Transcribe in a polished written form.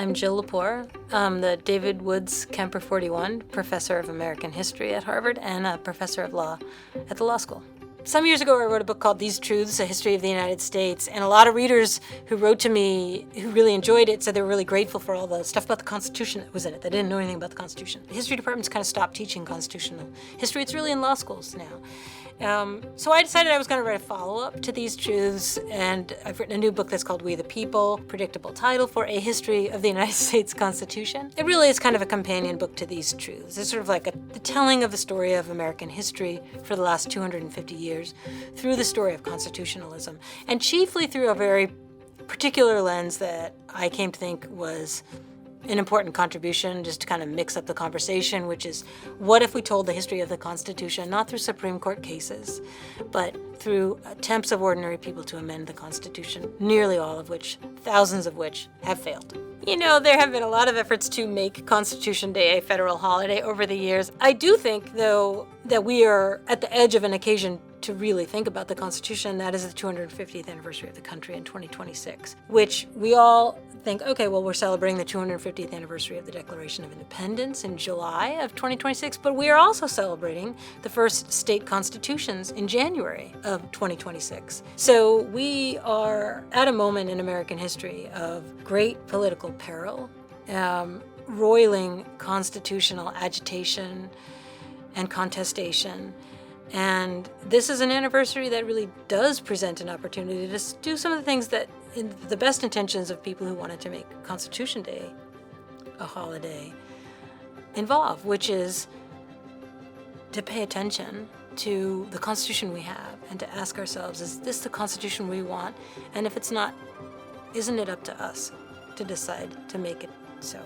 I'm Jill Lepore. I'm the David Woods Kemper 41 Professor of American History at Harvard and a Professor of Law at the Law School. Some years ago, I wrote a book called These Truths, A History of the United States, and a lot of readers who wrote to me who really enjoyed it said they were really grateful for all the stuff about the Constitution that was in it. They didn't know anything about the Constitution. The history department's kind of stopped teaching constitutional history. It's really in law schools now. So I decided I was going to write a follow-up to These Truths, and I've written a new book that's called We the People, predictable title for A History of the United States Constitution. It really is kind of a companion book to These Truths. It's sort of like the telling of the story of American history for the last 250 years through the story of constitutionalism, and chiefly through a very particular lens that I came to think was an important contribution just to kind of mix up the conversation, which is, what if we told the history of the Constitution not through Supreme Court cases, but through attempts of ordinary people to amend the Constitution, nearly all of which, thousands of which, have failed. You know, there have been a lot of efforts to make Constitution Day a federal holiday over the years. I do think, though, that we are at the edge of an occasion to really think about the Constitution. That is the 250th anniversary of the country in 2026, which we all think, okay, well, we're celebrating the 250th anniversary of the Declaration of Independence in July of 2026, but we are also celebrating the first state constitutions in January of 2026. So we are at a moment in American history of great political peril, roiling constitutional agitation and contestation. And this is an anniversary that really does present an opportunity to do some of the things that, in the best intentions of people who wanted to make Constitution Day a holiday, involve, which is to pay attention to the Constitution we have and to ask ourselves, is this the Constitution we want? And if it's not, isn't it up to us to decide to make it so?